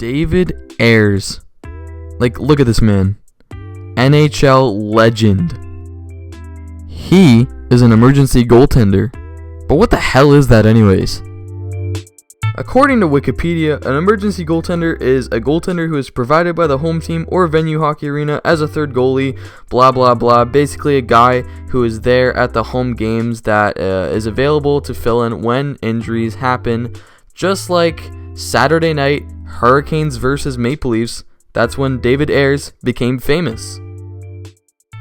David Ayers. Like, look at this man. NHL legend. He is an emergency goaltender. But what the hell is that anyways? According to Wikipedia, an emergency goaltender is a goaltender who is provided by the home team or venue hockey arena as a third goalie, blah blah blah. Basically a guy who is there at the home games that is available to fill in when injuries happen. Just like Saturday night, Hurricanes versus Maple Leafs, that's when David Ayres became famous.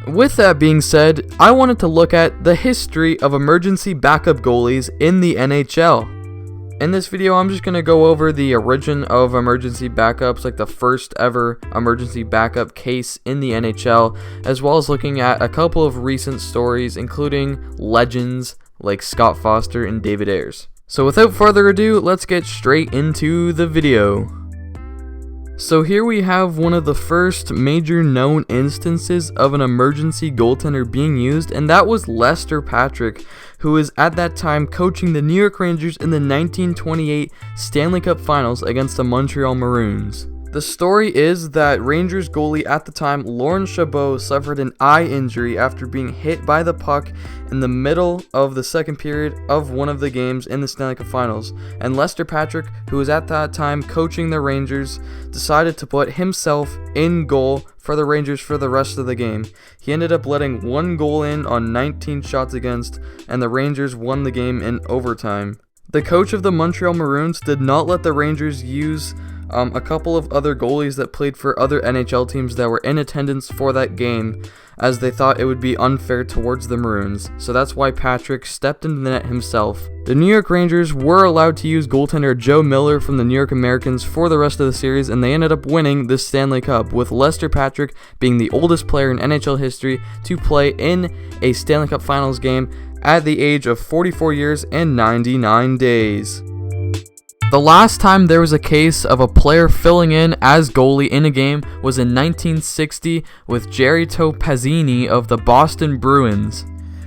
With that being said, I wanted to look at the history of emergency backup goalies in the NHL. In this video, I'm just going to go over the origin of emergency backups, like the first ever emergency backup case in the NHL, as well as looking at a couple of recent stories, including legends like Scott Foster and David Ayres. So without further ado, let's get straight into the video. So here we have one of the first major known instances of an emergency goaltender being used, and that was Lester Patrick, who was at that time coaching the New York Rangers in the 1928 Stanley Cup Finals against the Montreal Maroons. The story is that Rangers goalie at the time, Laurent Chabot, suffered an eye injury after being hit by the puck in the middle of the second period of one of the games in the Stanley Cup Finals, and Lester Patrick, who was at that time coaching the Rangers, decided to put himself in goal for the Rangers for the rest of the game. He ended up letting one goal in on 19 shots against, and the Rangers won the game in overtime. The coach of the Montreal Maroons did not let the Rangers use a couple of other goalies that played for other NHL teams that were in attendance for that game, as they thought it would be unfair towards the Maroons, so that's why Patrick stepped into the net himself. The New York Rangers were allowed to use goaltender Joe Miller from the New York Americans for the rest of the series, and they ended up winning the Stanley Cup, with Lester Patrick being the oldest player in NHL history to play in a Stanley Cup Finals game at the age of 44 years and 99 days. The last time there was a case of a player filling in as goalie in a game was in 1960 with Pezzini of the Boston Bruins.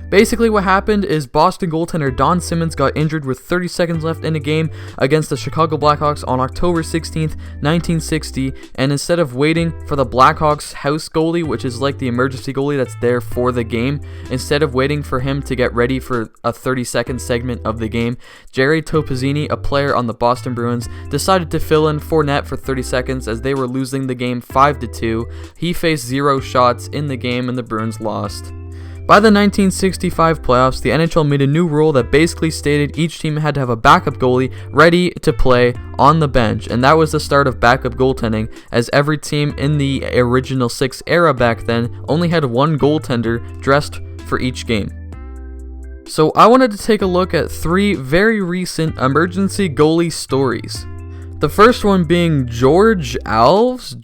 Basically what happened is Boston goaltender Don Simmons got injured with 30 seconds left in a game against the Chicago Blackhawks on October 16th, 1960, and instead of waiting for the Blackhawks house goalie, which is like the emergency goalie that's there for the game, instead of waiting for him to get ready for a 30-second segment of the game, Pezzini, a player on the Boston Bruins, decided to fill in for net for 30 seconds as they were losing the game 5-2. He faced 0 shots in the game and the Bruins lost. By the 1965 playoffs, the NHL made a new rule that basically stated each team had to have a backup goalie ready to play on the bench, and that was the start of backup goaltending, as every team in the original 6 era back then only had one goaltender dressed for each game. So I wanted to take a look at 3 very recent emergency goalie stories. The first one being George Alves,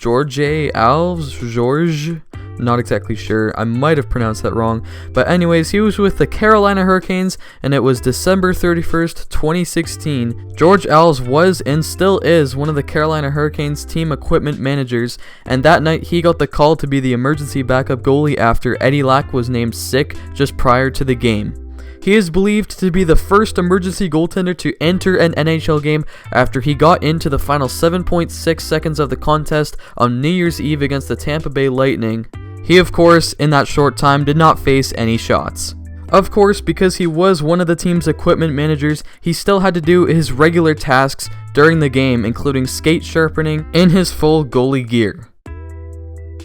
not exactly sure, I might have pronounced that wrong, but anyways, he was with the Carolina Hurricanes, and it was December 31st, 2016. George Alves was and still is one of the Carolina Hurricanes team equipment managers, and that night he got the call to be the emergency backup goalie after Eddie Lack was named sick just prior to the game. He is believed to be the first emergency goaltender to enter an NHL game after he got into the final 7.6 seconds of the contest on New Year's Eve against the Tampa Bay Lightning. He, of course, in that short time did not face any shots. Of course, because he was one of the team's equipment managers, he still had to do his regular tasks during the game, including skate sharpening in his full goalie gear.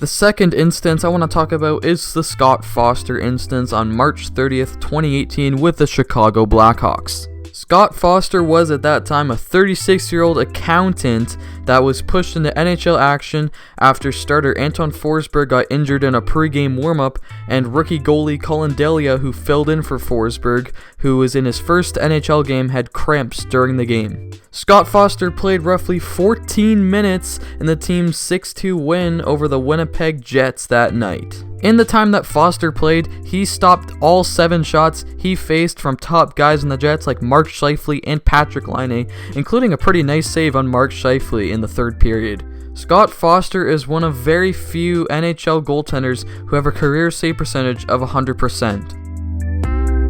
The second instance I want to talk about is the Scott Foster instance on March 30th, 2018 with the Chicago Blackhawks. Scott Foster was at that time a 36-year-old accountant that was pushed into NHL action after starter Anton Forsberg got injured in a pregame warm-up, and rookie goalie Colin Delia, who filled in for Forsberg, who was in his first NHL game, had cramps during the game. Scott Foster played roughly 14 minutes in the team's 6-2 win over the Winnipeg Jets that night. In the time that Foster played, he stopped all 7 shots he faced from top guys in the Jets like Mark Scheifele and Patrick Laine, including a pretty nice save on Mark Scheifele in the third period. Scott Foster is one of very few NHL goaltenders who have a career save percentage of 100%.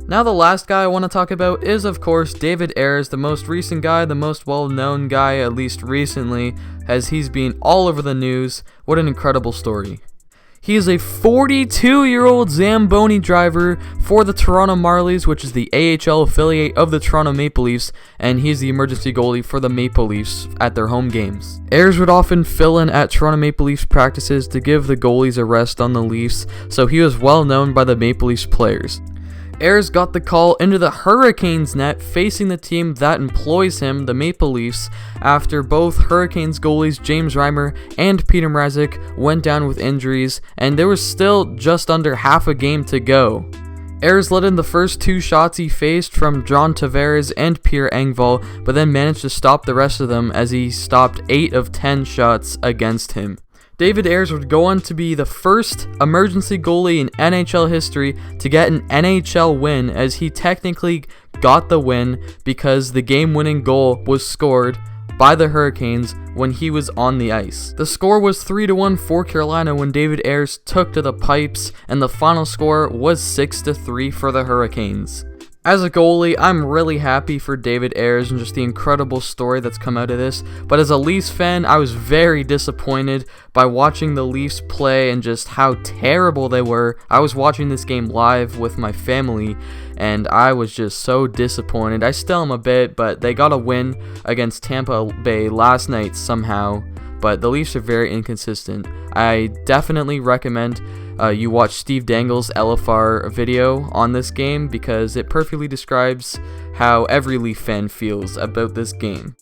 Now the last guy I want to talk about is of course David Ayres, the most recent guy, the most well-known guy, at least recently, as he's been all over the news. What an incredible story. He is a 42-year-old Zamboni driver for the Toronto Marlies, which is the AHL affiliate of the Toronto Maple Leafs, and he's the emergency goalie for the Maple Leafs at their home games. Ayers would often fill in at Toronto Maple Leafs practices to give the goalies a rest on the Leafs, so he was well known by the Maple Leafs players. Ayers got the call into the Hurricanes net, facing the team that employs him, the Maple Leafs, after both Hurricanes goalies James Reimer and Peter Mrazek went down with injuries, and there was still just under half a game to go. Ayers let in the first 2 shots he faced from John Tavares and Pierre Engvall, but then managed to stop the rest of them as he stopped 8 of 10 shots against him. David Ayres would go on to be the first emergency goalie in NHL history to get an NHL win, as he technically got the win because the game-winning goal was scored by the Hurricanes when he was on the ice. The score was 3-1 for Carolina when David Ayres took to the pipes, and the final score was 6-3 for the Hurricanes. As a goalie, I'm really happy for David Ayres and just the incredible story that's come out of this, but as a Leafs fan, I was very disappointed by watching the Leafs play and just how terrible they were. I was watching this game live with my family, and I was just so disappointed. I still am a bit, but they got a win against Tampa Bay last night somehow, but the Leafs are very inconsistent. I definitely recommend you watch Steve Dangle's LFR video on this game because it perfectly describes how every Leaf fan feels about this game.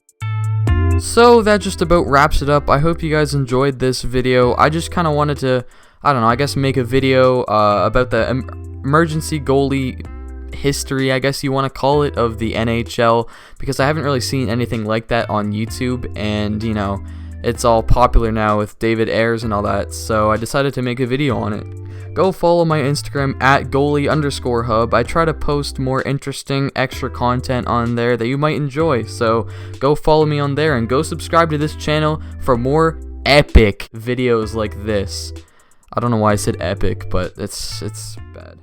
So that just about wraps it up. I hope you guys enjoyed this video. I just kind of wanted to, I don't know, I guess make a video about the emergency goalie history, I guess you want to call it, of the NHL, because I haven't really seen anything like that on YouTube, and you know, it's all popular now with David Ayres and all that, so I decided to make a video on it. Go follow my Instagram at goalie_hub. I try to post more interesting extra content on there that you might enjoy, so go follow me on there and go subscribe to this channel for more epic videos like this. I don't know why I said epic, but it's bad.